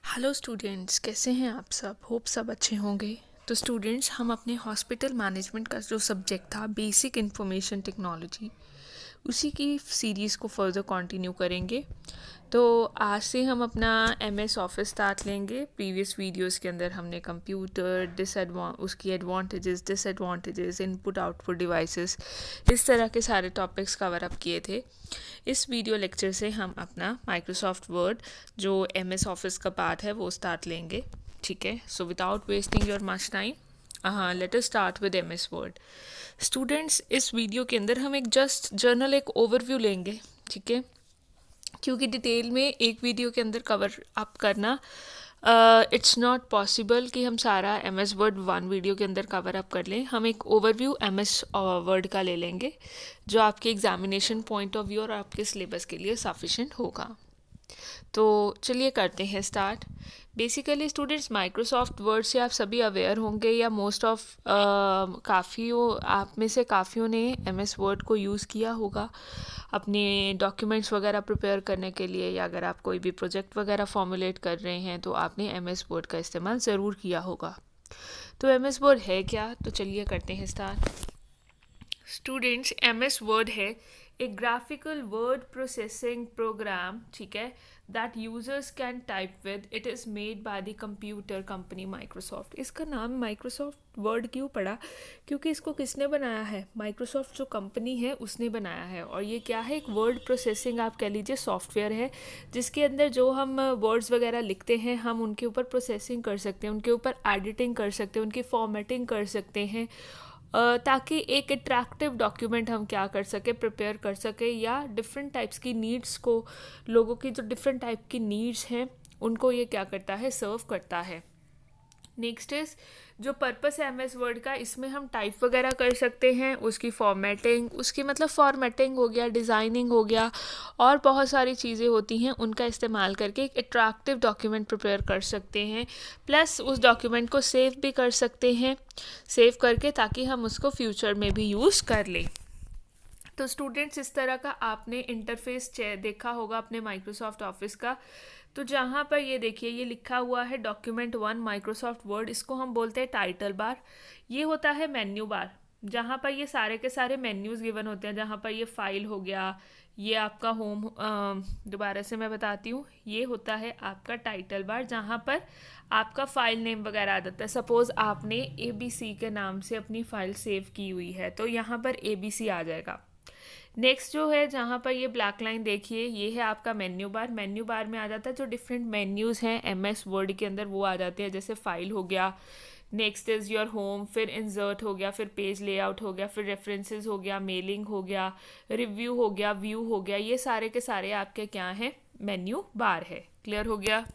Hello students, कैसे हैं आप सब? होप सब अच्छे होंगे। तो स्टूडेंट्स, हम अपने हॉस्पिटल मैनेजमेंट का जो सब्जेक्ट था बेसिक इंफॉर्मेशन टेक्नोलॉजी, उसी की सीरीज़ को फर्दर कंटिन्यू करेंगे। तो आज से हम अपना एमएस ऑफिस स्टार्ट लेंगे। प्रीवियस वीडियोस के अंदर हमने कंप्यूटर उसकी advantages, disadvantages, input output devices, इस तरह के सारे टॉपिक्स कवर अप किए थे। इस वीडियो लेक्चर से हम अपना माइक्रोसॉफ्ट वर्ड जो एमएस ऑफिस का पार्ट है वो स्टार्ट लेंगे। ठीक है, so without wasting your much time let us start with MS word. Students, इस वीडियो के अंदर हम एक ओवरव्यू लेंगे। ठीक है, क्योंकि डिटेल में एक वीडियो के अंदर कवर अप करना इट्स नॉट पॉसिबल कि हम सारा M S Word one video के अंदर कवर अप कर लें। हम एक ओवरव्यू एम एस वर्ड का ले लेंगे जो आपके एग्जामिनेशन पॉइंट ऑफ व्यू और आपके सिलेबस के लिए सफिशेंट होगा। तो चलिए करते हैं start. Basically students, Microsoft word से आप सभी अवेयर होंगे या मोस्ट ऑफ आप में से काफ़ियों ने एम एस वर्ड को यूज़ किया होगा अपने डॉक्यूमेंट्स वगैरह प्रिपेयर करने के लिए, या अगर आप कोई भी प्रोजेक्ट वगैरह फॉर्मुलेट कर रहे हैं तो आपने एम एस वर्ड का इस्तेमाल ज़रूर किया होगा। तो एम एस वर्ड है क्या? तो चलिए करते हैं start. Students, M S Word है एक ग्राफिकल वर्ड प्रोसेसिंग प्रोग्राम, ठीक है, that users can type with. It is made by the computer company Microsoft. इसका नाम माइक्रोसॉफ्ट वर्ड क्यों पड़ा? क्योंकि इसको किसने बनाया है? माइक्रोसॉफ्ट जो कंपनी है उसने बनाया है। और ये क्या है? एक वर्ड प्रोसेसिंग आप कह लीजिए सॉफ्टवेयर है, जिसके अंदर जो हम वर्ड्स वगैरह लिखते हैं हम उनके ऊपर प्रोसेसिंग कर सकते हैं, उनके ऊपर एडिटिंग कर सकते हैं, उनकी फॉर्मेटिंग कर सकते हैं, ताकि एक अट्रैक्टिव डॉक्यूमेंट हम क्या कर सके, प्रिपेयर कर सके, या डिफरेंट टाइप्स की नीड्स को, लोगों की जो डिफरेंट टाइप की नीड्स हैं उनको ये क्या करता है, सर्व करता है। नेक्स्ट इज जो पर्पस है एम एस वर्ड का, इसमें हम टाइप वगैरह कर सकते हैं, उसकी फॉर्मेटिंग, उसकी मतलब फॉर्मेटिंग हो गया, डिज़ाइनिंग हो गया, और बहुत सारी चीज़ें होती हैं उनका इस्तेमाल करके एक अट्रैक्टिव डॉक्यूमेंट प्रिपेयर कर सकते हैं। प्लस उस डॉक्यूमेंट को सेव भी कर सकते हैं, सेव करके, ताकि हम उसको फ्यूचर में भी यूज़ कर लें। तो स्टूडेंट्स, इस तरह का आपने इंटरफेस देखा होगा अपने माइक्रोसॉफ्ट ऑफिस का। तो जहाँ पर ये देखिए, ये लिखा हुआ है डॉक्यूमेंट वन माइक्रोसॉफ्ट वर्ड, इसको हम बोलते हैं टाइटल बार। ये होता है मेन्यू बार, जहाँ पर ये सारे के सारे मेन्यूज़ गिवन होते हैं, जहाँ पर ये फाइल हो गया, ये आपका होम, दोबारा से मैं बताती हूँ, ये होता है आपका टाइटल बार, जहाँ पर आपका फाइल नेम वगैरह आ जाता है। सपोज़ आपने ABC के नाम से अपनी फ़ाइल सेव की हुई है तो यहाँ पर ABC आ जाएगा। नेक्स्ट जो है, जहाँ पर ये ब्लैक लाइन देखिए, ये है आपका मेन्यू बार। मेन्यू बार में आ जाता है जो डिफरेंट मेन्यूज़ हैं एम एस वर्ड के अंदर, वो आ जाते हैं, जैसे फाइल हो गया, नेक्स्ट इज़ योर होम, फिर इंसर्ट हो गया, फिर पेज लेआउट हो गया, फिर रेफरेंसेस हो गया, मेलिंग हो गया, रिव्यू हो गया, व्यू हो गया। ये सारे के सारे आपके क्या हैं? मेन्यू बार है। क्लियर हो गया?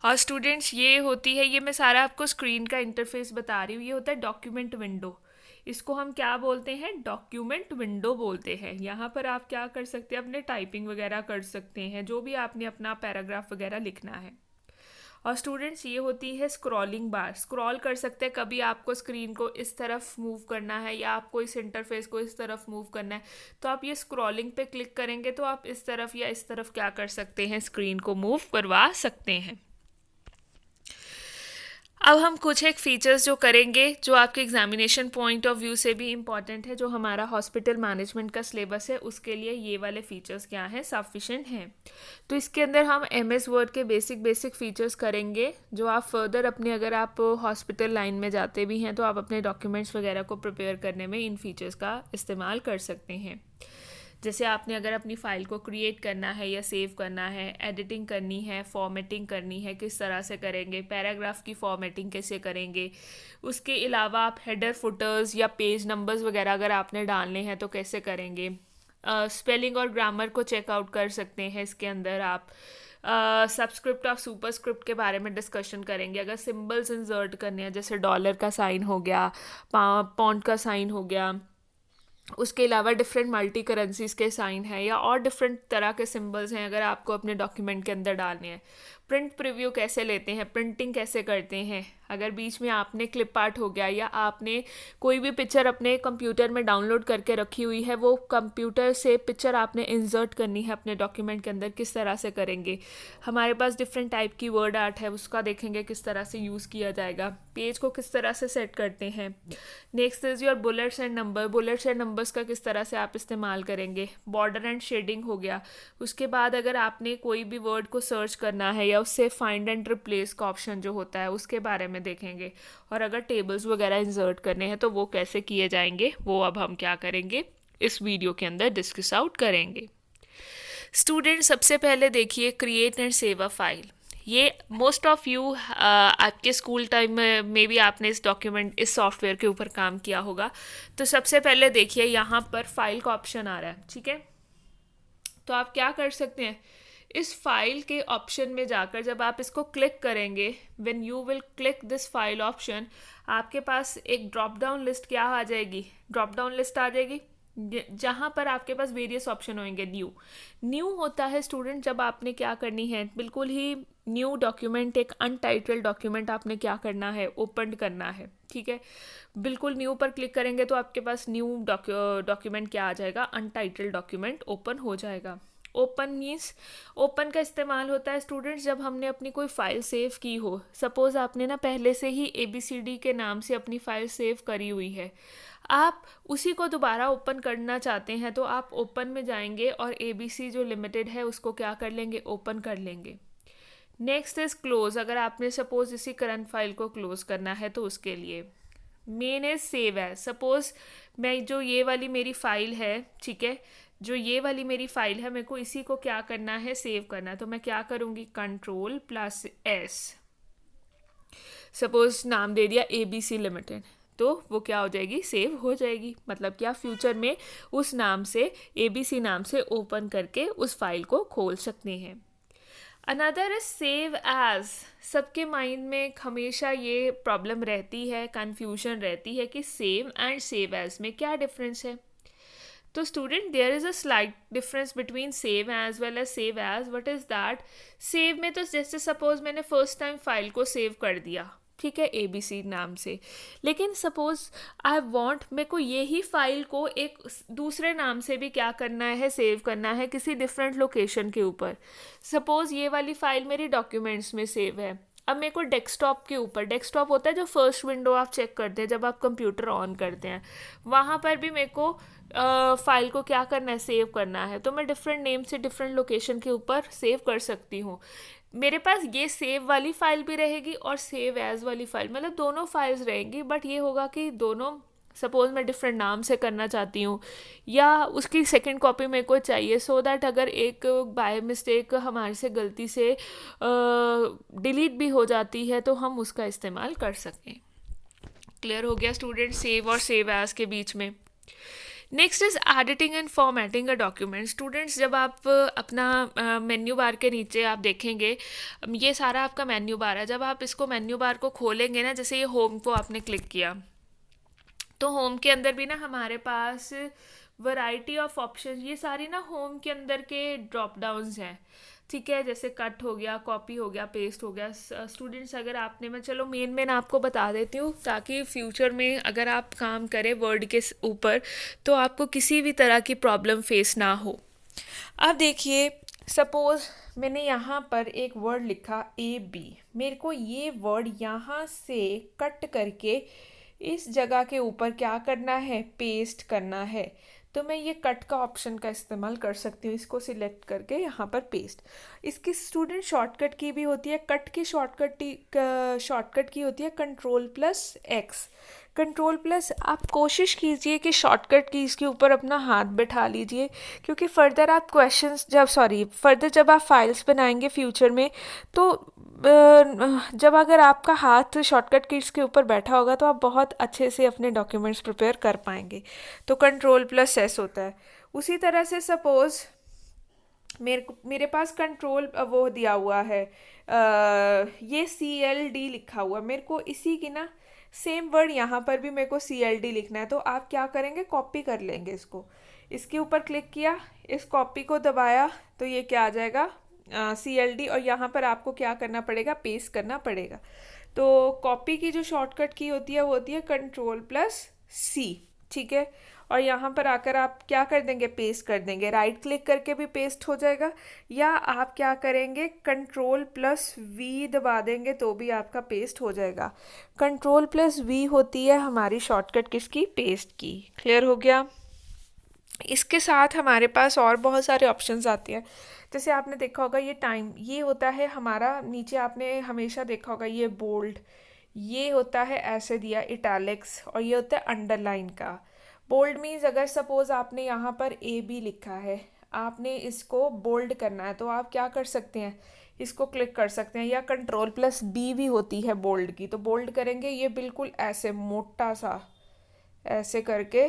और स्टूडेंट्स, ये होती है, ये मैं सारा आपको स्क्रीन का इंटरफेस बता रही हूँ, ये होता है डॉक्यूमेंट विंडो। इसको हम क्या बोलते हैं? डॉक्यूमेंट विंडो बोलते हैं। यहाँ पर आप क्या कर सकते हैं? अपने टाइपिंग वगैरह कर सकते हैं, जो भी आपने अपना पैराग्राफ वगैरह लिखना है। और स्टूडेंट्स, ये होती है स्क्रॉलिंग बार। स्क्रॉल कर सकते हैं, कभी आपको स्क्रीन को इस तरफ मूव करना है या आपको इस इंटरफेस को इस तरफ मूव करना है, तो आप ये स्क्रॉलिंग पे क्लिक करेंगे तो आप इस तरफ या इस तरफ क्या कर सकते हैं? स्क्रीन को मूव करवा सकते हैं। अब हम कुछ एक फ़ीचर्स जो करेंगे, जो आपके एग्जामिनेशन पॉइंट ऑफ व्यू से भी इम्पॉर्टेंट है, जो हमारा हॉस्पिटल मैनेजमेंट का सिलेबस है उसके लिए ये वाले फ़ीचर्स क्या हैं? सफिशेंट हैं। तो इसके अंदर हम एम एस वर्ड के बेसिक फ़ीचर्स करेंगे, जो आप फर्दर अपने, अगर आप हॉस्पिटल लाइन में जाते भी हैं तो आप अपने डॉक्यूमेंट्स वगैरह को प्रिपेयर करने में इन फ़ीचर्स का इस्तेमाल कर सकते हैं। जैसे आपने अगर अपनी फ़ाइल को क्रिएट करना है या सेव करना है, एडिटिंग करनी है, फॉर्मेटिंग करनी है, किस तरह से करेंगे, पैराग्राफ की फॉर्मेटिंग कैसे करेंगे, उसके अलावा आप हेडर, फुटर्स या पेज नंबर्स वगैरह अगर आपने डालने हैं तो कैसे करेंगे, स्पेलिंग और ग्रामर को चेकआउट कर सकते हैं। इसके अंदर आप सबस्क्रिप्ट और सुपरस्क्रिप्ट के बारे में डिस्कशन करेंगे। अगर सिंबल्स इंसर्ट करने हैं, जैसे डॉलर का साइन हो गया, पॉन्ड का साइन हो गया, उसके अलावा डिफरेंट मल्टी करेंसीज के साइन हैं, या और डिफरेंट तरह के सिंबल्स हैं, अगर आपको अपने डॉक्यूमेंट के अंदर डालने हैं। प्रिंट प्रीव्यू कैसे लेते हैं, प्रिंटिंग कैसे करते हैं। अगर बीच में आपने क्लिप आर्ट हो गया या आपने कोई भी पिक्चर अपने कंप्यूटर में डाउनलोड करके रखी हुई है, वो कंप्यूटर से पिक्चर आपने इंसर्ट करनी है अपने डॉक्यूमेंट के अंदर, किस तरह से करेंगे। हमारे पास डिफरेंट टाइप की वर्ड आर्ट है, उसका देखेंगे किस तरह से यूज़ किया जाएगा। पेज को किस तरह से सेट करते हैं। Next is your bullets and number, bullets and numbers का किस तरह से आप इस्तेमाल करेंगे। बॉर्डर एंड शेडिंग हो गया। उसके बाद अगर आपने कोई भी वर्ड को सर्च करना है या उससे फाइंड एंड रिप्लेस का ऑप्शन जो होता है उसके बारे में देखेंगे। और अगर टेबल्स वगैरह इंसर्ट करने हैं तो वो कैसे किए जाएंगे, वो अब हम क्या करेंगे इस वीडियो के अंदर डिस्कस आउट करेंगे। स्टूडेंट, सबसे पहले देखिए create and save a file. ये मोस्ट ऑफ यू आपके स्कूल टाइम में भी आपने इस डॉक्यूमेंट इस सॉफ्टवेयर के ऊपर काम किया होगा। तो सबसे पहले देखिए यहाँ पर फाइल का ऑप्शन आ रहा है, ठीक है। तो आप क्या कर सकते हैं, इस फाइल के ऑप्शन में जाकर जब आप इसको क्लिक करेंगे, when you will click this file option, आपके पास एक ड्रॉप डाउन लिस्ट क्या आ जाएगी, ड्रॉप डाउन लिस्ट आ जाएगी जहाँ पर आपके पास वेरियस ऑप्शन होंगे। न्यू होता है स्टूडेंट जब आपने क्या करनी है, बिल्कुल ही न्यू डॉक्यूमेंट, एक अनटाइटल्ड डॉक्यूमेंट आपने क्या करना है, ओपन करना है, ठीक है। बिल्कुल न्यू पर क्लिक करेंगे तो आपके पास न्यू डॉक्यूमेंट क्या आ जाएगा, अनटाइटल्ड डॉक्यूमेंट ओपन हो जाएगा। ओपन मीन्स, ओपन का इस्तेमाल होता है स्टूडेंट्स जब हमने अपनी कोई फ़ाइल सेव की हो। सपोज़ आपने ना पहले से ही ABCD के नाम से अपनी फ़ाइल सेव करी हुई है, आप उसी को दोबारा ओपन करना चाहते हैं तो आप ओपन में जाएंगे और ABC जो लिमिटेड है उसको क्या कर लेंगे, ओपन कर लेंगे। नेक्स्ट इज़ क्लोज़, अगर आपने सपोज़ इसी करंट फाइल को क्लोज़ करना है तो उसके लिए। मेन इज़ सेव है। सपोज़ मैं जो ये वाली मेरी फ़ाइल है, ठीक है, जो ये वाली मेरी फ़ाइल है, मेरे को इसी को क्या करना है, सेव करना है। तो मैं क्या करूँगी, Ctrl+S, सपोज़ नाम दे दिया ABC लिमिटेड, तो वो क्या हो जाएगी, सेव हो जाएगी। मतलब क्या, फ्यूचर में उस नाम से, ABC नाम से ओपन करके उस फाइल को खोल सकते हैं। Another is save as. सबके माइंड में हमेशा ये प्रॉब्लम रहती है, कन्फ्यूजन रहती है कि सेव एंड सेव एज में क्या डिफरेंस है। तो student, there is a slight difference between save as well as save as. What is that, save में तो जैसे सपोज मैंने फर्स्ट टाइम फाइल को सेव कर दिया, ठीक है, ABC नाम से, लेकिन सपोज आई वांट, मेरे को यही फाइल को एक दूसरे नाम से भी क्या करना है, सेव करना है किसी डिफरेंट लोकेशन के ऊपर। सपोज ये वाली फाइल मेरी डॉक्यूमेंट्स में सेव है, अब मेरे को डेस्कटॉप के ऊपर, डेस्कटॉप होता है जो फर्स्ट विंडो आप चेक करते हैं जब आप कंप्यूटर ऑन करते हैं, वहाँ पर भी मेरे को फाइल को क्या करना है, सेव करना है। तो मैं डिफरेंट नेम से डिफरेंट लोकेशन के ऊपर सेव कर सकती हूँ। मेरे पास ये सेव वाली फ़ाइल भी रहेगी और सेव एज़ वाली फ़ाइल, मतलब दोनों फाइल्स रहेंगी, बट ये होगा कि दोनों, सपोज़ मैं डिफरेंट नाम से करना चाहती हूँ या उसकी सेकंड कॉपी मेरे को चाहिए, सो दैट अगर एक बाय मिस्टेक हमारे से गलती से डिलीट भी हो जाती है तो हम उसका इस्तेमाल कर सकें। क्लियर हो गया स्टूडेंट, सेव और सेव एज़ के बीच में। Next is editing and formatting a document. Students, जब आप अपना मेन्यू बार के नीचे आप देखेंगे, ये सारा आपका मेन्यू बार है। जब आप इसको मेन्यू बार को खोलेंगे ना, जैसे ये होम को आपने क्लिक किया, तो होम के अंदर भी ना हमारे पास वैरायटी ऑफ ऑप्शन, ये सारी ना होम के अंदर के ड्रॉप डाउन्स हैं, ठीक है। जैसे कट हो गया, कॉपी हो गया, पेस्ट हो गया। स्टूडेंट्स, अगर आपने, मैं चलो मेन आपको बता देती हूँ ताकि फ्यूचर में अगर आप काम करें वर्ड के ऊपर तो आपको किसी भी तरह की प्रॉब्लम फेस ना हो। अब देखिए, सपोज़ मैंने यहाँ पर एक वर्ड लिखा AB, मेरे को ये वर्ड यहाँ से कट करके इस जगह के ऊपर क्या करना है, पेस्ट करना है। तो मैं ये कट का ऑप्शन का इस्तेमाल कर सकती हूँ, इसको सिलेक्ट करके यहाँ पर पेस्ट। इसकी स्टूडेंट शॉर्टकट की भी होती है, कट की शॉर्टकट की होती है Ctrl+X। Ctrl+, आप कोशिश कीजिए कि शॉर्टकट कीज़ के ऊपर अपना हाथ बैठा लीजिए, क्योंकि फर्दर आप फर्दर जब आप फाइल्स बनाएंगे फ्यूचर में, तो जब अगर आपका हाथ शॉर्टकट कीज़ के ऊपर बैठा होगा तो आप बहुत अच्छे से अपने डॉक्यूमेंट्स प्रिपेयर कर पाएंगे। तो Ctrl+S होता है। उसी तरह से सपोज़ मेरे पास कंट्रोल वो दिया हुआ है, ये CLD लिखा हुआ, मेरे को इसी की ना सेम वर्ड यहाँ पर भी मेरे को CLD लिखना है। तो आप क्या करेंगे, कॉपी कर लेंगे इसको, इसके ऊपर क्लिक किया, इस कॉपी को दबाया, तो ये क्या आ जाएगा, CLD, और यहाँ पर आपको क्या करना पड़ेगा, पेस्ट करना पड़ेगा। तो कॉपी की जो शॉर्टकट की होती है वो होती है Ctrl+C, ठीक है। और यहाँ पर आकर आप क्या कर देंगे, पेस्ट कर देंगे। राइट क्लिक करके भी पेस्ट हो जाएगा, या आप क्या करेंगे, Ctrl+V दबा देंगे तो भी आपका पेस्ट हो जाएगा। Ctrl+V होती है हमारी शॉर्टकट किसकी, पेस्ट की। क्लियर हो गया। इसके साथ हमारे पास और बहुत सारे ऑप्शंस आते हैं। जैसे आपने देखा होगा ये टाइम, ये होता है हमारा, नीचे आपने हमेशा देखा होगा ये बोल्ड, ये होता है ऐसे दिया इटैलिक्स, और ये होता है अंडरलाइन का। बोल्ड मीन्स अगर सपोज आपने यहाँ पर AB लिखा है, आपने इसको बोल्ड करना है तो आप क्या कर सकते हैं, इसको क्लिक कर सकते हैं। या Ctrl+B भी होती है बोल्ड की, तो बोल्ड करेंगे ये बिल्कुल ऐसे मोटा सा ऐसे करके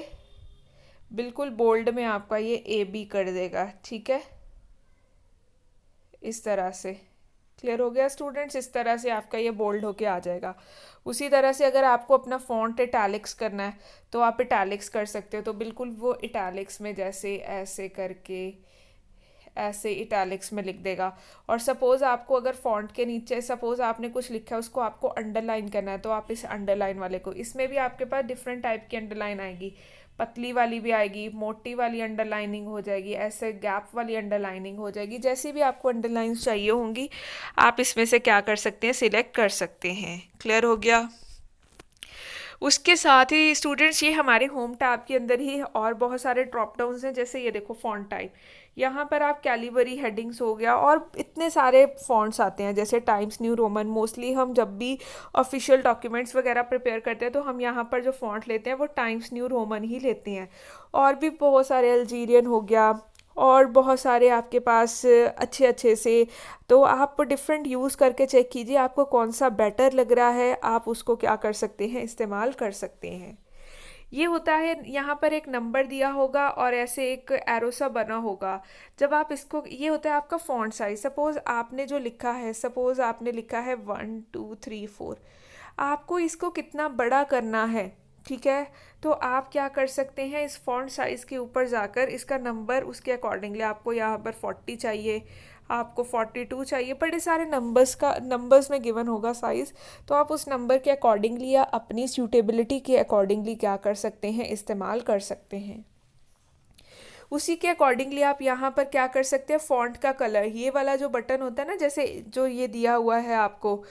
बिल्कुल बोल्ड में आपका ये AB कर देगा, ठीक है, इस तरह से। क्लियर हो गया स्टूडेंट्स, इस तरह से आपका ये बोल्ड होके आ जाएगा। उसी तरह से अगर आपको अपना फॉन्ट इटैलिक्स करना है तो आप इटैलिक्स कर सकते हो, तो बिल्कुल वो इटैलिक्स में जैसे ऐसे करके ऐसे इटैलिक्स में लिख देगा। और सपोज आपको अगर फॉन्ट के नीचे सपोज आपने कुछ लिखा है उसको आपको अंडरलाइन करना है, तो आप इस अंडरलाइन वाले को, इसमें भी आपके पास डिफरेंट टाइप की अंडरलाइन आएगी, पतली वाली भी आएगी, मोटी वाली अंडरलाइनिंग हो जाएगी, ऐसे गैप वाली अंडरलाइनिंग हो जाएगी। जैसी भी आपको अंडरलाइन चाहिए होंगी आप इसमें से क्या कर सकते हैं, सिलेक्ट कर सकते हैं। क्लियर हो गया। उसके साथ ही स्टूडेंट्स ये हमारे होम टैब के अंदर ही और बहुत सारे ड्रॉप डाउन्स हैं। जैसे ये देखो फॉन्ट टाइप, यहाँ पर आप कैलिबरी हेडिंग्स हो गया और इतने सारे फॉन्ट्स आते हैं, जैसे टाइम्स न्यू रोमन। मोस्टली हम जब भी ऑफिशियल डॉक्यूमेंट्स वगैरह प्रिपेयर करते हैं तो हम यहाँ पर जो फॉन्ट लेते हैं वो टाइम्स न्यू रोमन ही लेते हैं। और भी बहुत सारे अल्जीरियन हो गया और बहुत सारे आपके पास अच्छे अच्छे से, तो आप डिफरेंट यूज़ करके चेक कीजिए आपको कौन सा बेटर लग रहा है, आप उसको क्या कर सकते हैं, इस्तेमाल कर सकते हैं। ये होता है, यहाँ पर एक नंबर दिया होगा और ऐसे एक एरो सा बना होगा। जब आप इसको, ये होता है आपका फॉन्ट साइज। सपोज आपने जो लिखा है, सपोज आपने लिखा है 1 2 3 4, आपको इसको कितना बड़ा करना है, ठीक है, तो आप क्या कर सकते हैं, इस फॉन्ट साइज़ के ऊपर जाकर इसका नंबर उसके अकॉर्डिंगली, आपको यहाँ पर 40 चाहिए, आपको 42 चाहिए, बड़े सारे नंबर्स में गिवन होगा साइज़, तो आप उस नंबर के अकॉर्डिंगली या अपनी सूटेबिलिटी के अकॉर्डिंगली क्या कर सकते हैं, इस्तेमाल कर सकते हैं। उसी के अकॉर्डिंगली आप यहाँ पर क्या कर सकते हैं, फॉन्ट का कलर, ये वाला जो बटन होता है ना, जैसे जो ये दिया हुआ है आपको,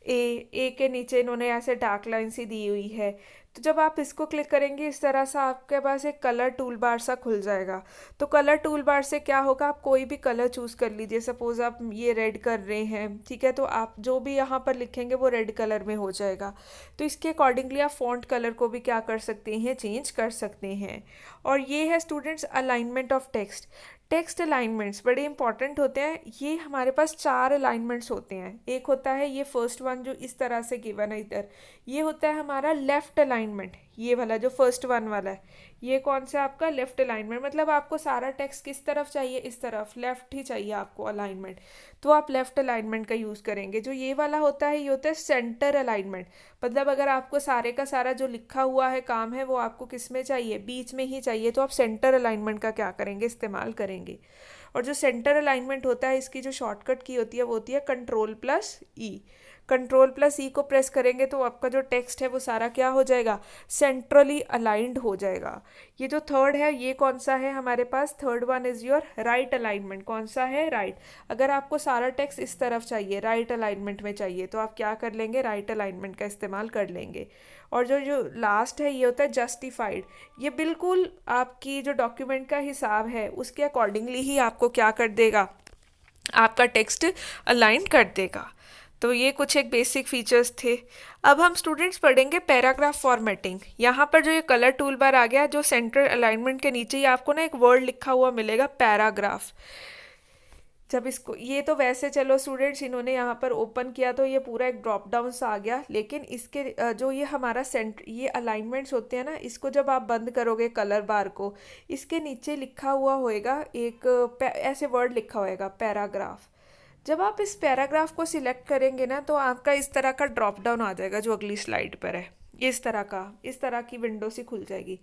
ए के नीचे इन्होंने ऐसे डार्क लाइन सी दी हुई है, तो जब आप इसको क्लिक करेंगे इस तरह से आपके पास एक कलर टूल बार सा खुल जाएगा। तो कलर टूल बार से क्या होगा, आप कोई भी कलर चूज़ कर लीजिए। सपोज़ आप ये रेड कर रहे हैं, ठीक है, तो आप जो भी यहाँ पर लिखेंगे वो रेड कलर में हो जाएगा। तो इसके अकॉर्डिंगली आप फॉन्ट कलर को भी क्या कर सकते हैं, चेंज कर सकते हैं। और ये है students alignment of text. Text alignments बड़े इंपॉर्टेंट होते हैं। ये हमारे पास 4 अलाइनमेंट्स होते हैं। एक होता है ये फर्स्ट वन जो इस तरह से गिवन है इधर, ये होता है हमारा लेफ़्ट अलाइनमेंट, ये वाला जो फर्स्ट वन वाला है, ये कौन सा आपका लेफ़्ट अलाइनमेंट, मतलब आपको सारा टेक्स्ट किस तरफ चाहिए, इस तरफ, लेफ़्ट ही चाहिए आपको अलाइनमेंट, तो आप लेफ़्ट अलाइनमेंट का यूज़ करेंगे। जो ये वाला होता है ये होता है सेंटर अलाइनमेंट, मतलब अगर आपको सारे का सारा जो लिखा हुआ है काम है वो आपको किस में चाहिए, बीच में ही चाहिए, तो आप सेंटर अलाइनमेंट का क्या करेंगे, इस्तेमाल करेंगे। और जो सेंटर अलाइनमेंट होता है इसकी जो शॉर्टकट की होती है वो होती है Ctrl+E। Ctrl+E को प्रेस करेंगे तो आपका जो टेक्स्ट है वो सारा क्या हो जाएगा, सेंट्रली अलाइंड हो जाएगा। ये जो थर्ड है ये कौन सा है हमारे पास, third one is your right alignment. कौन सा है, राइट। अगर आपको सारा टेक्स्ट इस तरफ चाहिए, राइट अलाइनमेंट में चाहिए, तो आप क्या कर लेंगे, राइट अलाइनमेंट का इस्तेमाल कर लेंगे। और जो जो लास्ट है ये होता है जस्टिफाइड। ये बिल्कुल आपकी जो डॉक्यूमेंट का हिसाब है उसके अकॉर्डिंगली ही आपको क्या कर देगा, आपका टेक्स्ट अलाइन कर देगा। तो ये कुछ एक बेसिक फीचर्स थे। अब हम स्टूडेंट्स पढ़ेंगे पैराग्राफ फॉर्मेटिंग। यहाँ पर जो ये कलर टूल बार आ गया, जो सेंटर अलाइनमेंट के नीचे ही आपको ना एक वर्ड लिखा हुआ मिलेगा, पैराग्राफ। जब इसको, ये तो वैसे चलो स्टूडेंट्स इन्होंने यहाँ पर ओपन किया तो ये पूरा एक ड्रॉप डाउन सा आ गया, लेकिन इसके जो ये हमारा ये अलाइनमेंट्स होते हैं ना, इसको जब आप बंद करोगे कलर बार को, इसके नीचे लिखा हुआ होएगा एक ऐसे वर्ड लिखा होएगा पैराग्राफ। जब आप इस पैराग्राफ को सिलेक्ट करेंगे ना तो आपका इस तरह का ड्रॉप डाउन आ जाएगा जो अगली स्लाइड पर है। इस तरह की विंडो सी खुल जाएगी।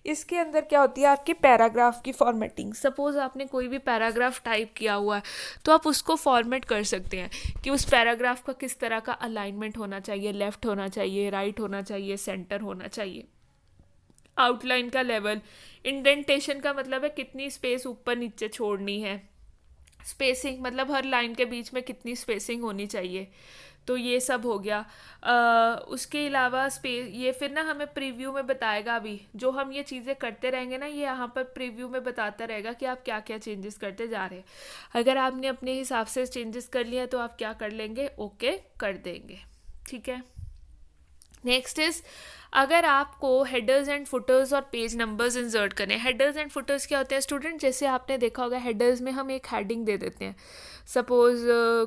इसके अंदर क्या होती है, आपकी पैराग्राफ की फॉर्मेटिंग। सपोज़ आपने कोई भी पैराग्राफ टाइप किया हुआ है तो आप उसको फॉर्मेट कर सकते हैं कि उस पैराग्राफ का किस तरह का अलाइनमेंट होना चाहिए, लेफ़्ट होना चाहिए, राइट होना चाहिए, सेंटर होना चाहिए, आउटलाइन का लेवल, इंडेंटेशन का मतलब है कितनी स्पेस ऊपर नीचे छोड़नी है, स्पेसिंग मतलब हर लाइन के बीच में कितनी स्पेसिंग होनी चाहिए। तो ये सब हो गया। उसके अलावा ये फिर ना हमें प्रीव्यू में बताएगा भी, जो हम ये चीज़ें करते रहेंगे ना, ये यहाँ पर प्रीव्यू में बताता रहेगा कि आप क्या क्या चेंजेस करते जा रहे हैं। अगर आपने अपने हिसाब से चेंजेस कर लिया तो आप क्या कर लेंगे, ओके कर देंगे। ठीक है। नेक्स्ट इज, अगर आपको हेडर्स एंड फुटर्स और पेज नंबर्स इंसर्ट करें। हेडर्स एंड फुटर्स क्या होते हैं स्टूडेंट, जैसे आपने देखा होगा हेडर्स में हम एक हेडिंग दे देते हैं। सपोज़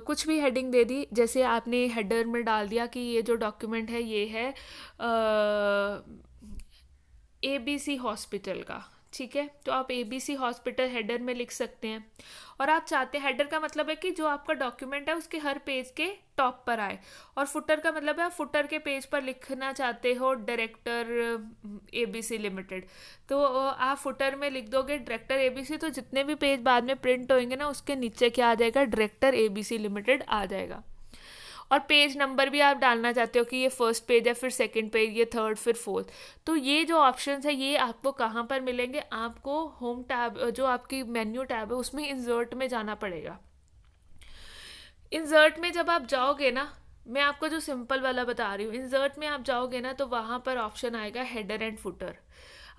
कुछ भी हेडिंग दे दी, जैसे आपने हेडर में डाल दिया कि ये जो डॉक्यूमेंट है ये है ABC हॉस्पिटल का। ठीक है, तो आप ABC हॉस्पिटल हेडर में लिख सकते हैं। और आप चाहते हैं, हेडर का मतलब है कि जो आपका डॉक्यूमेंट है उसके हर पेज के टॉप पर आए, और फुटर का मतलब है आप फुटर के पेज पर लिखना चाहते हो डायरेक्टर ABC लिमिटेड, तो आप फुटर में लिख दोगे डायरेक्टर ABC, तो जितने भी पेज बाद में प्रिंट होंगे ना उसके नीचे क्या आ जाएगा, डायरेक्टर ABC लिमिटेड आ जाएगा। और पेज नंबर भी आप डालना चाहते हो कि ये फर्स्ट पेज है, फिर सेकंड पेज, ये थर्ड, फिर फोर्थ। तो ये जो ऑप्शंस है ये आपको कहाँ पर मिलेंगे, आपको होम टैब जो आपकी मेन्यू टैब है उसमें इंसर्ट में जाना पड़ेगा। इंसर्ट में जब आप जाओगे ना, मैं आपको जो सिंपल वाला बता रही हूँ, इंसर्ट में आप जाओगे ना तो वहाँ पर ऑप्शन आएगा हेडर एंड फुटर।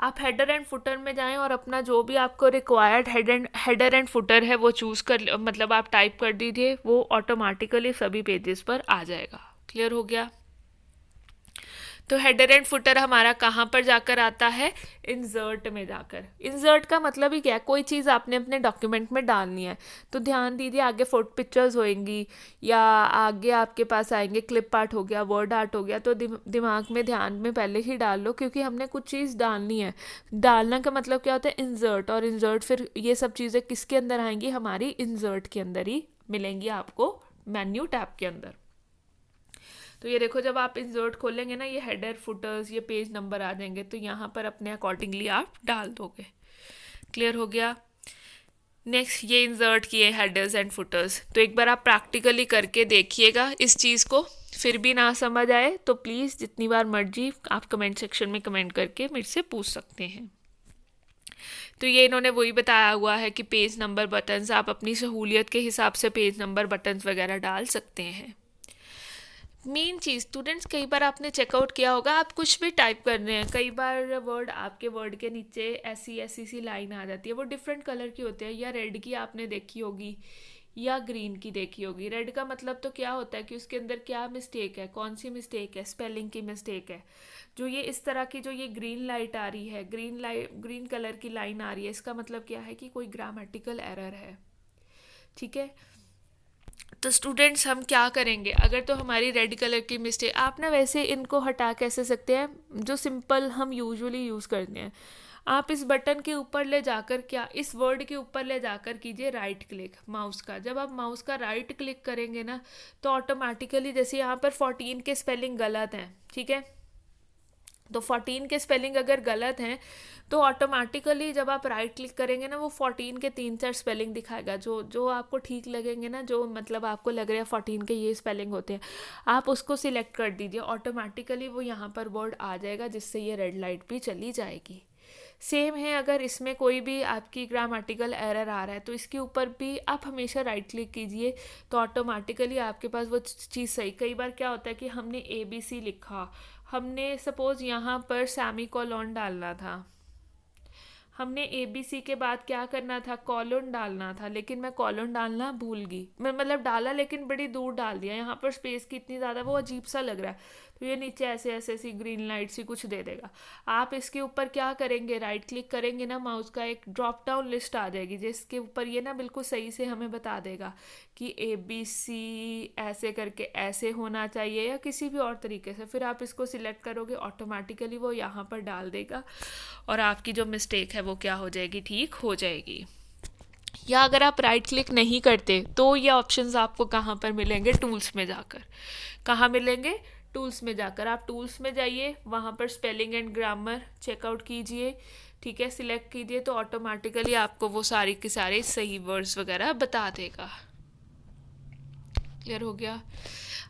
आप हेडर एंड फुटर में जाएं और अपना जो भी आपको रिक्वायर्ड हेडर एंड फुटर है वो चूज़ कर, मतलब आप टाइप कर दीजिए, वो ऑटोमेटिकली सभी पेजेस पर आ जाएगा। क्लियर हो गया। तो हेडर एंड फुटर हमारा कहाँ पर जाकर आता है, इंसर्ट में जाकर। इंसर्ट का मतलब ही क्या है, कोई चीज़ आपने अपने डॉक्यूमेंट में डालनी है तो ध्यान दीजिए, आगे फोटो पिक्चर्स होएंगी या आगे आपके पास आएंगे क्लिप आर्ट हो गया, वर्ड आर्ट हो गया, तो दिमाग में ध्यान में पहले ही डाल लो, क्योंकि हमने कुछ चीज़ डालनी है। डालना का मतलब क्या होता है, इंसर्ट। और इंसर्ट फिर ये सब चीज़ें किसके अंदर आएंगी, हमारी इंसर्ट के अंदर ही मिलेंगी आपको, मेन्यू टैब के अंदर। तो ये देखो, जब आप इंसर्ट खोलेंगे ना, ये हेडर, फुटर्स, ये पेज नंबर आ जाएंगे, तो यहाँ पर अपने अकॉर्डिंगली आप डाल दोगे। क्लियर हो गया। नेक्स्ट, ये इंसर्ट किए हेडर्स एंड फुटर्स, तो एक बार आप प्रैक्टिकली करके देखिएगा इस चीज़ को। फिर भी ना समझ आए तो प्लीज़ जितनी बार मर्जी आप कमेंट सेक्शन में कमेंट करके मेरे से पूछ सकते हैं। तो ये इन्होंने वही बताया हुआ है कि पेज नंबर बटन्स, आप अपनी सहूलियत के हिसाब से पेज नंबर बटन्स वगैरह डाल सकते हैं। मेन चीज़ स्टूडेंट्स, कई बार आपने चेकआउट किया होगा, आप कुछ भी टाइप कर रहे हैं, कई बार वर्ड, आपके वर्ड के नीचे ऐसी ऐसी सी लाइन आ जाती है, वो डिफरेंट कलर की होती है, या रेड की आपने देखी होगी या ग्रीन की देखी होगी। रेड का मतलब तो क्या होता है कि उसके अंदर क्या मिस्टेक है, कौन सी मिस्टेक है, स्पेलिंग की मिस्टेक है। जो ये इस तरह की जो ये ग्रीन लाइट आ रही है, ग्रीन कलर की लाइन आ रही है, इसका मतलब क्या है कि कोई ग्रामेटिकल एरर है। ठीक है। तो स्टूडेंट्स हम क्या करेंगे, अगर तो हमारी रेड कलर की मिस्टेक, आप ना वैसे इनको हटा कैसे सकते हैं, जो सिंपल हम यूजुअली यूज़ करते हैं, आप इस बटन के ऊपर ले जाकर, क्या इस वर्ड के ऊपर ले जाकर कीजिए राइट क्लिक माउस का। जब आप माउस का राइट क्लिक करेंगे ना तो ऑटोमेटिकली, जैसे यहाँ पर 14 के स्पेलिंग गलत हैं, ठीक है, तो 14 के स्पेलिंग अगर गलत हैं तो ऑटोमेटिकली जब आप राइट क्लिक करेंगे ना, वो 14 के 3-4 स्पेलिंग दिखाएगा, जो जो आपको ठीक लगेंगे ना, जो मतलब आपको लग रहा है 14 के ये स्पेलिंग होते हैं, आप उसको सिलेक्ट कर दीजिए, ऑटोमेटिकली वो यहाँ पर वर्ड आ जाएगा, जिससे ये रेड लाइट भी चली जाएगी। सेम है, अगर इसमें कोई भी आपकी ग्रामेटिकल एरर आ रहा है तो इसके ऊपर भी आप हमेशा राइट क्लिक कीजिए, तो ऑटोमेटिकली आपके पास वो चीज़ सही। कई बार क्या होता है कि हमने ABC लिखा, हमने सपोज़ यहाँ पर सेमीकोलन डालना था, हमने ABC के बाद क्या करना था, कॉलन डालना था, लेकिन मैं कॉलन डालना भूल गई, मैं मतलब डाला लेकिन बड़ी दूर डाल दिया, यहाँ पर स्पेस की इतनी ज़्यादा, वो अजीब सा लग रहा है, तो ये नीचे ऐसे ऐसे सी ग्रीन लाइट सी कुछ दे देगा। आप इसके ऊपर क्या करेंगे, राइट क्लिक करेंगे ना, माउस का एक ड्रॉप डाउन लिस्ट आ जाएगी, जिसके ऊपर ये ना बिल्कुल सही से हमें बता देगा कि ABC ऐसे करके ऐसे होना चाहिए या किसी भी और तरीके से। फिर आप इसको सिलेक्ट करोगे, ऑटोमेटिकली वो यहाँ पर डाल देगा और आपकी जो मिस्टेक है वो क्या हो जाएगी, ठीक हो जाएगी। या अगर आप राइट क्लिक नहीं करते तो ये ऑप्शंस आपको कहाँ पर मिलेंगे, टूल्स में जाकर। कहाँ मिलेंगे, टूल्स में जाकर, आप टूल्स में जाइए, वहाँ पर स्पेलिंग एंड ग्रामर चेकआउट कीजिए, ठीक है, सिलेक्ट कीजिए, तो ऑटोमेटिकली आपको वो सारी के सारे सही वर्ड्स वगैरह बता देगा। क्लियर हो गया।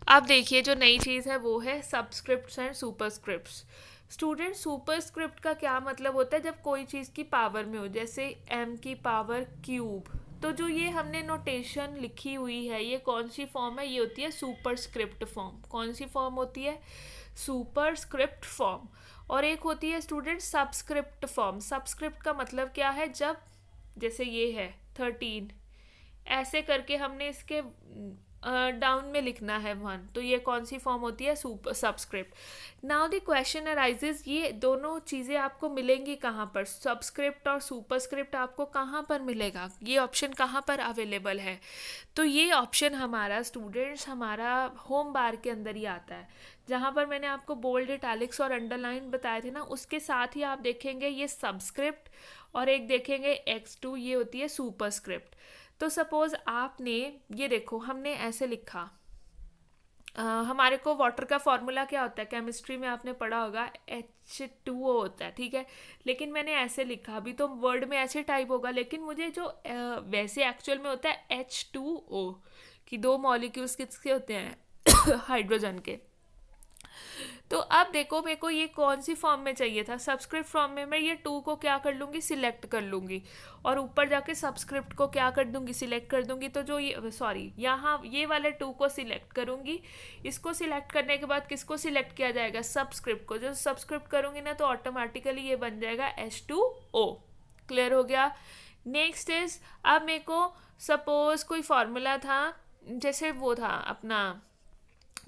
अब देखिए जो नई चीज़ है वो है subscripts and superscripts. Student, superscript का क्या मतलब होता है? जब कोई चीज़ की पावर में हो, जैसे m की पावर क्यूब, तो जो ये हमने नोटेशन लिखी हुई है ये कौन सी फॉर्म है? ये होती है सुपरस्क्रिप्ट फॉर्म। कौन सी फॉर्म होती है? Superscript form. और एक होती है स्टूडेंट सबस्क्रिप्ट फॉर्म। सबस्क्रिप्ट का मतलब क्या है? जब जैसे ये है 13, ऐसे करके हमने इसके डाउन में लिखना है 1, तो ये कौन सी फॉर्म होती है? Subscript. Now the question arises, ये दोनों चीज़ें आपको मिलेंगी कहाँ पर? सबस्क्रिप्ट और सुपरस्क्रिप्ट आपको कहाँ पर मिलेगा? ये ऑप्शन कहाँ पर अवेलेबल है? तो ये ऑप्शन हमारा स्टूडेंट्स हमारा होम बार के अंदर ही आता है, जहाँ पर मैंने आपको बोल्ड, इटैलिक्स और अंडरलाइन बताए थे ना, उसके साथ ही आप देखेंगे ये सबस्क्रिप्ट और एक देखेंगे x2, ये होती है सुपरस्क्रिप्ट। तो सपोज आपने ये देखो, हमने ऐसे लिखा, हमारे को वाटर का फॉर्मूला क्या होता है? केमिस्ट्री में आपने पढ़ा होगा H2O होता है, ठीक है, लेकिन मैंने ऐसे लिखा, अभी तो वर्ड में ऐसे टाइप होगा, लेकिन मुझे जो वैसे एक्चुअल में होता है H2O, कि दो मॉलिक्यूल्स किसके होते हैं? हाइड्रोजन के। तो अब देखो मेरे को ये कौन सी फॉर्म में चाहिए था? सबस्क्रिप्ट फॉर्म में। मैं ये 2 को क्या कर लूँगी? सिलेक्ट कर लूँगी, और ऊपर जाके सबस्क्रिप्ट को क्या कर दूँगी? सिलेक्ट कर दूँगी। तो जो ये यहाँ ये वाले 2 को सिलेक्ट करूँगी। इसको सिलेक्ट करने के बाद किसको सिलेक्ट किया जाएगा? सबस्क्रिप्ट को। जो सबस्क्रिप्ट करूँगी ना, तो ऑटोमेटिकली ये बन जाएगा H2O। क्लियर हो गया। नेक्स्ट इज, अब मेरे को सपोज कोई फॉर्मूला था, जैसे वो था अपना,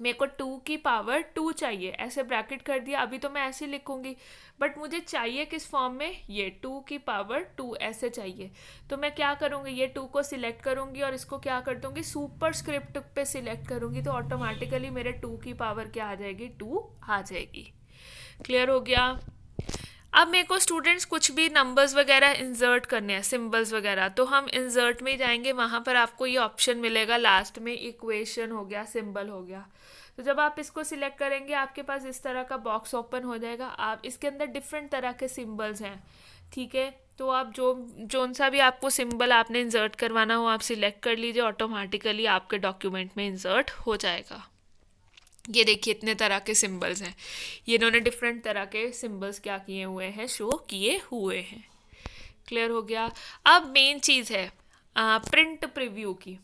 मेरे को 2 की पावर 2 चाहिए, ऐसे ब्रैकेट कर दिया, अभी तो मैं ऐसे लिखूंगी, बट मुझे चाहिए किस फॉर्म में? ये 2 की पावर 2 ऐसे चाहिए। तो मैं क्या करूँगी? ये 2 को सिलेक्ट करूँगी और इसको क्या कर दूँगी? सुपरस्क्रिप्ट पे सिलेक्ट करूँगी, तो ऑटोमेटिकली मेरे 2 की पावर क्या आ जाएगी? 2 आ जाएगी। क्लियर हो गया। अब मेरे को स्टूडेंट्स कुछ भी नंबर्स वगैरह इंसर्ट करने हैं, सिंबल्स वगैरह, तो हम इंसर्ट में जाएंगे, वहाँ पर आपको ये ऑप्शन मिलेगा लास्ट में, इक्वेशन हो गया, सिंबल हो गया। तो जब आप इसको सिलेक्ट करेंगे आपके पास इस तरह का बॉक्स ओपन हो जाएगा। आप इसके अंदर डिफरेंट तरह के सिंबल्स हैं, ठीक है, तो आप जोन सा भी आपको सिंबल आपने इंसर्ट करवाना हो आप सिलेक्ट कर लीजिए, ऑटोमेटिकली आपके डॉक्यूमेंट में इंसर्ट हो जाएगा। ये देखिए इतने तरह के सिंबल्स हैं, ये इन्होंने डिफरेंट तरह के सिंबल्स क्या किए हुए हैं? शो किए हुए हैं। क्लियर हो गया। अब मेन चीज़ है प्रिंट प्रीव्यू की।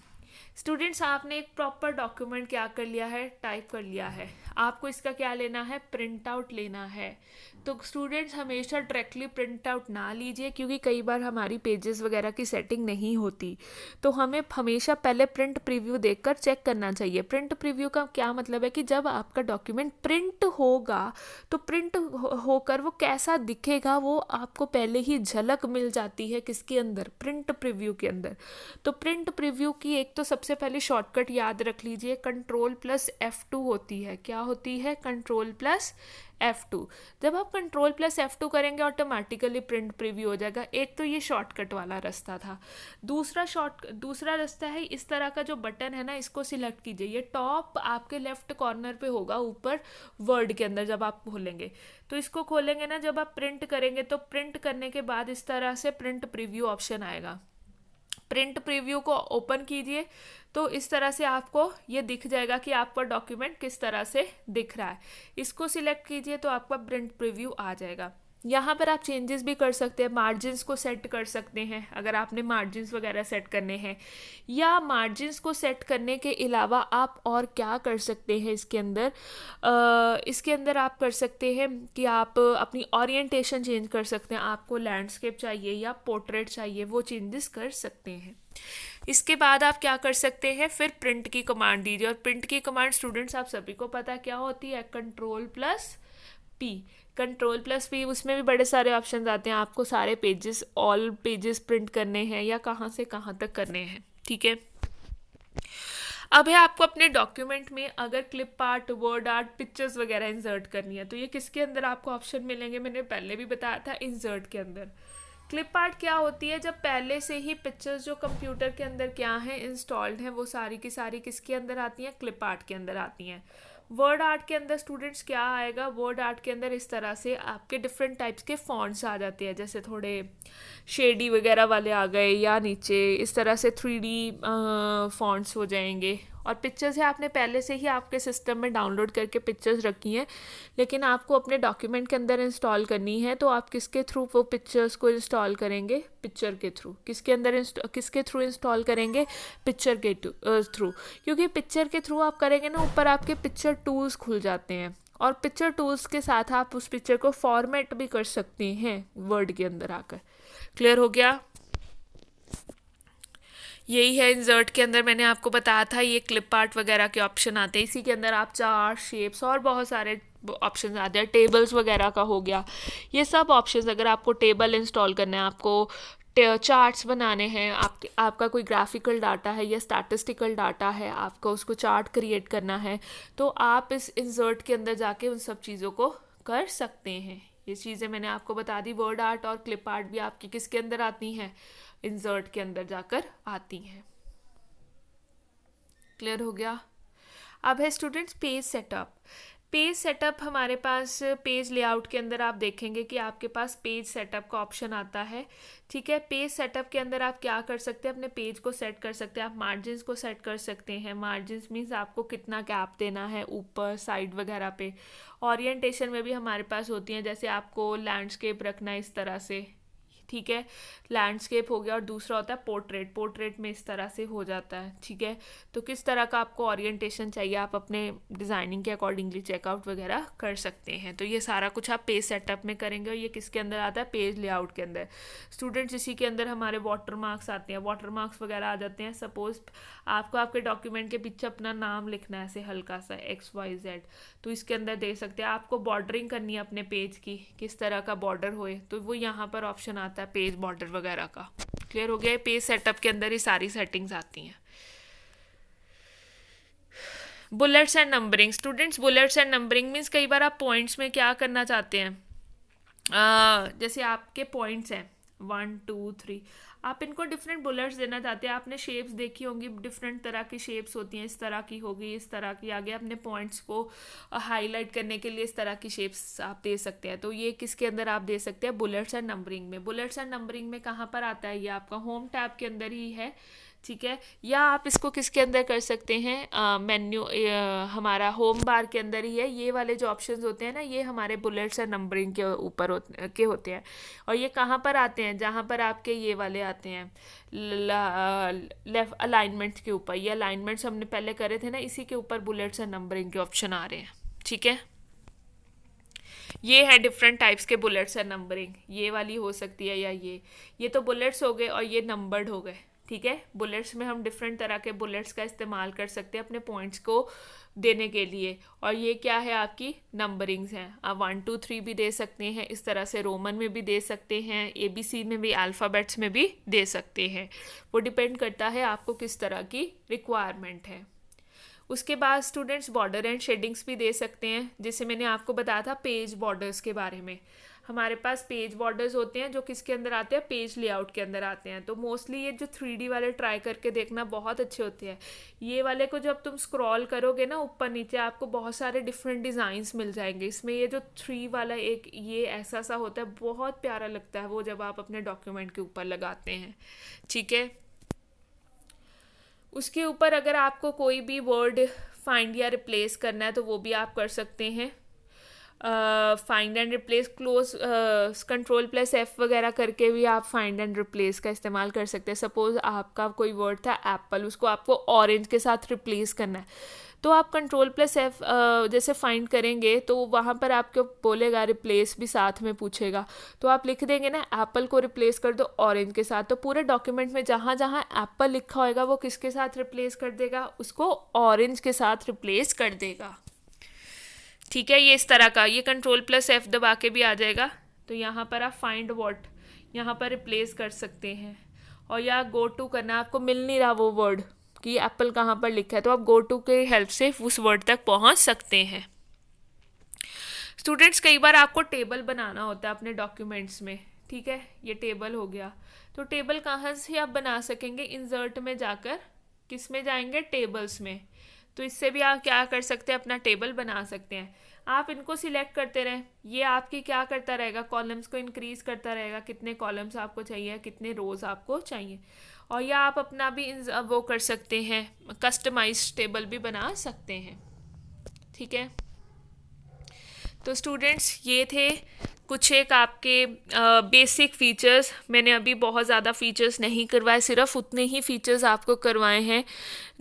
स्टूडेंट्स, आपने एक प्रॉपर डॉक्यूमेंट क्या कर लिया है? टाइप कर लिया है। आपको इसका क्या लेना है? प्रिंट आउट लेना है। तो स्टूडेंट्स हमेशा डायरेक्टली प्रिंट आउट ना लीजिए, क्योंकि कई बार हमारी पेजेस वगैरह की सेटिंग नहीं होती, तो हमें हमेशा पहले प्रिंट प्रीव्यू देखकर चेक करना चाहिए। प्रिंट प्रीव्यू का क्या मतलब है? कि जब आपका डॉक्यूमेंट प्रिंट होगा तो प्रिंट होकर वो कैसा दिखेगा वो आपको पहले ही झलक मिल जाती है। किसके अंदर? प्रिंट प्रीव्यू के अंदर। तो प्रिंट प्रीव्यू की एक तो सबसे पहले शॉर्टकट याद रख लीजिए, Ctrl+F2 होती है। क्या होती है? Ctrl+F2। जब आप Ctrl+F2 करेंगे ऑटोमेटिकली प्रिंट प्रीव्यू हो जाएगा। एक तो ये शॉर्टकट वाला रास्ता था। दूसरा रास्ता है, इस तरह का जो बटन है ना, इसको सिलेक्ट कीजिए। ये टॉप आपके लेफ्ट कॉर्नर पे होगा ऊपर वर्ड के अंदर। जब आप खोलेंगे तो इसको खोलेंगे ना, जब आप प्रिंट करेंगे तो प्रिंट करने के बाद इस तरह से प्रिंट प्रीव्यू ऑप्शन आएगा। प्रिंट प्रीव्यू को ओपन कीजिए तो इस तरह से आपको ये दिख जाएगा कि आपका डॉक्यूमेंट किस तरह से दिख रहा है। इसको सिलेक्ट कीजिए तो आपका प्रिंट प्रीव्यू आ जाएगा। यहाँ पर आप चेंजेस भी कर सकते हैं, मार्जिन्स को सेट कर सकते हैं अगर आपने मार्जिन्स वगैरह सेट करने हैं, या मार्जिन्स को सेट करने के अलावा आप और क्या कर सकते हैं इसके अंदर आप कर सकते हैं कि आप अपनी ओरिएंटेशन चेंज कर सकते हैं। आपको लैंडस्केप चाहिए या पोर्ट्रेट चाहिए, वो चेंजेस कर सकते हैं। इसके बाद आप क्या कर सकते हैं? फिर प्रिंट की कमांड दीजिए, और प्रिंट की कमांड स्टूडेंट्स आप सभी को पता है क्या होती है? Ctrl+P। Ctrl+P, उसमें भी बड़े सारे ऑप्शन आते हैं। आपको सारे पेजेस, ऑल पेजेस प्रिंट करने हैं या कहाँ से कहाँ तक करने हैं, ठीक है। अब है आपको अपने डॉक्यूमेंट में अगर clip art, word art, pictures वगैरह इंसर्ट करनी है, तो ये किसके अंदर आपको ऑप्शन मिलेंगे? मैंने पहले भी बताया था, इंसर्ट के अंदर। क्लिप आर्ट क्या होती है, जब पहले से ही पिक्चर्स जो कंप्यूटर के अंदर क्या हैं इंस्टॉल्ड हैं वो सारी की सारी किसके अंदर आती हैं, क्लिप आर्ट के अंदर आती हैं। वर्ड आर्ट के अंदर स्टूडेंट्स क्या आएगा, वर्ड आर्ट के अंदर इस तरह से आपके डिफरेंट टाइप्स के फॉन्ट्स आ जाते हैं, जैसे थोड़े शेडी वगैरह वाले आ गए, या नीचे इस तरह से 3D फॉन्ट्स हो जाएंगे। और पिक्चर्स है आपने पहले से ही आपके सिस्टम में डाउनलोड करके पिक्चर्स रखी हैं, लेकिन आपको अपने डॉक्यूमेंट के अंदर इंस्टॉल करनी है, तो आप किसके थ्रू वो पिक्चर्स को इंस्टॉल करेंगे, पिक्चर के थ्रू। किसके अंदर किसके थ्रू इंस्टॉल करेंगे, पिक्चर के थ्रू। क्योंकि पिक्चर के थ्रू आप करेंगे ना, ऊपर आपके पिक्चर टूल्स खुल जाते हैं, और पिक्चर टूल्स के साथ आप उस पिक्चर को फॉर्मेट भी कर सकते हैं वर्ड के अंदर आकर। क्लियर हो गया? यही है इंसर्ट के अंदर मैंने आपको बताया था, ये क्लिप आर्ट वगैरह के ऑप्शन आते हैं। इसी के अंदर आप चार्ट, शेप्स और बहुत सारे ऑप्शन आते हैं, टेबल्स वगैरह का हो गया। ये सब ऑप्शंस, अगर आपको टेबल इंस्टॉल करना है, आपको चार्ट्स बनाने हैं, आपका कोई ग्राफिकल डाटा है या स्टैटिस्टिकल डाटा है, आपको उसको चार्ट क्रिएट करना है, तो आप इस इंसर्ट के अंदर जाके उन सब चीज़ों को कर सकते हैं। ये चीज़ें मैंने आपको बता दी। वर्ड आर्ट और क्लिप आर्ट भी आपकी किसके अंदर आती हैं, इंसर्ट के अंदर जाकर आती हैं। क्लियर हो गया? अब है students page setup. Page setup हमारे पास पेज लेआउट के अंदर आप देखेंगे कि आपके पास पेज सेटअप का ऑप्शन आता है। ठीक है, पेज सेटअप के अंदर आप क्या कर सकते हैं, अपने पेज को सेट कर सकते हैं। आप मार्जिन्स को सेट कर सकते हैं। मार्जिन्स मीन्स आपको कितना गैप देना है ऊपर साइड वगैरह पे। ओरिएंटेशन में भी हमारे पास होती हैं, जैसे आपको लैंडस्केप रखना है इस तरह से, ठीक है, लैंडस्केप हो गया, और दूसरा होता है पोर्ट्रेट। पोर्ट्रेट में इस तरह से हो जाता है। ठीक है, तो किस तरह का आपको ओरिएंटेशन चाहिए, आप अपने डिज़ाइनिंग के अकॉर्डिंगली चेकआउट वगैरह कर सकते हैं। तो ये सारा कुछ आप पेज सेटअप में करेंगे, और ये किसके अंदर आता है, पेज लेआउट के अंदर। स्टूडेंट्स इसी के अंदर हमारे वाटर मार्क्स आते हैं, वाटर मार्क्स वगैरह आ जाते हैं। सपोज आपको आपके डॉक्यूमेंट के पीछे अपना नाम लिखना है, ऐसे हल्का सा XYZ, तो इसके अंदर दे सकते हैं। आपको बॉर्डरिंग करनी है अपने पेज की, किस तरह का बॉर्डर होए, तो वो यहाँ पर ऑप्शन आता है पेज बॉर्डर वगैरह का। क्लियर हो गया? पेज सेटअप के अंदर ही सारी सेटिंग्स आती हैं। Bullets and numbering. Students bullets and numbering means कई बार आप पॉइंट्स में क्या करना चाहते हैं, जैसे आपके पॉइंट्स हैं 1 2 3, आप इनको डिफरेंट बुलेट्स देना चाहते हैं। आपने शेप्स देखी होंगी, डिफरेंट तरह की शेप्स होती हैं, इस तरह की होगी, इस तरह की आगे। अपने पॉइंट्स को हाईलाइट करने के लिए इस तरह की शेप्स आप दे सकते हैं। तो ये किसके अंदर आप दे सकते हैं, बुलेट्स एंड नंबरिंग में। बुलेट्स एंड नंबरिंग में कहाँ पर आता है, ये आपका होम टैब के अंदर ही है। ठीक है, या आप इसको किसके अंदर कर सकते हैं, मेन्यू, हमारा होम बार के अंदर ही है। ये वाले जो ऑप्शंस होते हैं ना, ये हमारे बुलेट्स एंड नंबरिंग के ऊपर होते हैं। और ये कहाँ पर आते हैं, जहाँ पर आपके ये वाले आते हैं लेफ्ट अलाइनमेंट्स के ऊपर। ये अलाइनमेंट्स हमने पहले करे थे ना, इसी के ऊपर बुलेट्स एंड नंबरिंग के ऑप्शन आ रहे हैं। ठीक है, ये है डिफरेंट टाइप्स के बुलेट्स एंड नंबरिंग। ये वाली हो सकती है, या ये तो बुलेट्स हो गए, और ये नंबर्ड हो गए। ठीक है, बुलेट्स में हम डिफरेंट तरह के बुलेट्स का इस्तेमाल कर सकते हैं अपने पॉइंट्स को देने के लिए। और ये क्या है, आपकी नंबरिंग्स हैं। आप 1 2 3 भी दे सकते हैं, इस तरह से रोमन में भी दे सकते हैं, ABC में भी, अल्फ़ाबेट्स में भी दे सकते हैं। वो डिपेंड करता है आपको किस तरह की रिक्वायरमेंट है। उसके बाद स्टूडेंट्स बॉर्डर एंड शेडिंग्स भी दे सकते हैं, जैसे मैंने आपको बताया था पेज बॉर्डर्स के बारे में। हमारे पास पेज बॉर्डर्स होते हैं जो किसके अंदर आते हैं, पेज लेआउट के अंदर आते हैं। तो मोस्टली ये जो 3D वाले ट्राई करके देखना, बहुत अच्छे होते हैं। ये वाले को जब तुम स्क्रॉल करोगे ना ऊपर नीचे, आपको बहुत सारे डिफरेंट डिज़ाइंस मिल जाएंगे। इसमें ये जो 3 वाला एक ये ऐसा सा होता है, बहुत प्यारा लगता है वो जब आप अपने डॉक्यूमेंट के ऊपर लगाते हैं। ठीक है, उसके ऊपर अगर आपको कोई भी वर्ड फाइंड या रिप्लेस करना है तो वो भी आप कर सकते हैं। Find and replace, close Ctrl+F वगैरह करके भी आप फाइंड एंड रिप्लेस का इस्तेमाल कर सकते हैं। सपोज आपका कोई वर्ड था एप्पल, उसको आपको ऑरेंज के साथ रिप्लेस करना है, तो आप Ctrl+F जैसे फाइंड करेंगे तो वहाँ पर आपको बोलेगा रिप्लेस भी साथ में पूछेगा, तो आप लिख देंगे ना एप्पल को रिप्लेस कर दो ऑरेंज के साथ, तो पूरे डॉक्यूमेंट में जहाँ जहाँ एप्पल लिखा होएगा वो किसके साथ रिप्लेस कर देगा, उसको ऑरेंज के साथ रिप्लेस कर देगा। ठीक है, ये इस तरह का, ये Ctrl+F दबा के भी आ जाएगा। तो यहाँ पर आप फाइंड व्हाट यहाँ पर रिप्लेस कर सकते हैं। और या गो टू करना, आपको मिल नहीं रहा वो वर्ड कि एप्पल कहाँ पर लिखा है, तो आप गो टू के हेल्प से उस वर्ड तक पहुँच सकते हैं। स्टूडेंट्स कई बार आपको टेबल बनाना होता है अपने डॉक्यूमेंट्स में। ठीक है, ये टेबल हो गया। तो टेबल कहाँ से आप बना सकेंगे? इंसर्ट में जाकर किस में जाएंगे? टेबल्स में। तो इससे भी आप क्या कर सकते हैं? अपना टेबल बना सकते हैं। आप इनको सिलेक्ट करते रहें, ये आपकी क्या करता रहेगा? कॉलम्स को इंक्रीज करता रहेगा, कितने कॉलम्स आपको चाहिए, कितने रोज आपको चाहिए। और या आप अपना भी वो कर सकते हैं, कस्टमाइज टेबल भी बना सकते हैं। ठीक है, तो स्टूडेंट्स ये थे कुछ एक आपके बेसिक फ़ीचर्स। मैंने अभी बहुत ज़्यादा फ़ीचर्स नहीं करवाए, सिर्फ उतने ही फ़ीचर्स आपको करवाए हैं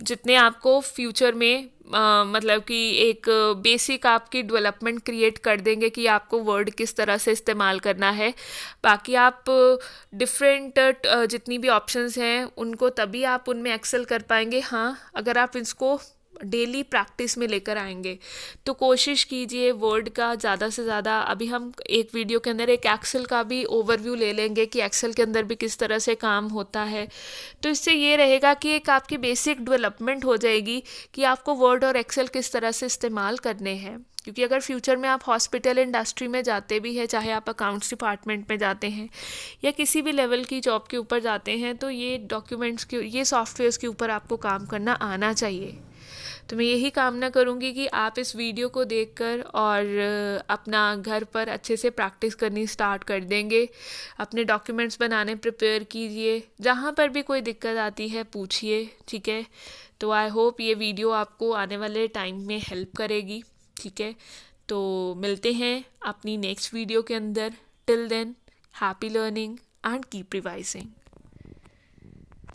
जितने आपको फ्यूचर में मतलब कि एक बेसिक आपकी डेवलपमेंट क्रिएट कर देंगे कि आपको वर्ड किस तरह से इस्तेमाल करना है। बाकी आप डिफरेंट जितनी भी ऑप्शंस हैं उनको तभी आप उनमें एक्सेल कर पाएंगे, हाँ, अगर आप इसको डेली प्रैक्टिस में लेकर आएंगे। तो कोशिश कीजिए वर्ड का ज़्यादा से ज़्यादा। अभी हम एक वीडियो के अंदर एक एक्सेल का भी ओवरव्यू ले लेंगे कि एक्सेल के अंदर भी किस तरह से काम होता है। तो इससे ये रहेगा कि एक आपकी बेसिक डेवलपमेंट हो जाएगी कि आपको वर्ड और एक्सेल किस तरह से इस्तेमाल करने हैं। क्योंकि अगर फ्यूचर में आप हॉस्पिटल इंडस्ट्री में जाते भी हैं, चाहे आप अकाउंट्स डिपार्टमेंट में जाते हैं या किसी भी लेवल की जॉब के ऊपर जाते हैं, तो ये डॉक्यूमेंट्स के, ये सॉफ्टवेयर्स के ऊपर आपको काम करना आना चाहिए। तो मैं यही कामना करूँगी कि आप इस वीडियो को देखकर और अपना घर पर अच्छे से प्रैक्टिस करनी स्टार्ट कर देंगे। अपने डॉक्यूमेंट्स बनाने प्रिपेयर कीजिए, जहाँ पर भी कोई दिक्कत आती है पूछिए, ठीक है। तो आई होप ये वीडियो आपको आने वाले टाइम में हेल्प करेगी, ठीक है। तो मिलते हैं अपनी नेक्स्ट वीडियो के अंदर। Till then, happy learning and keep revising.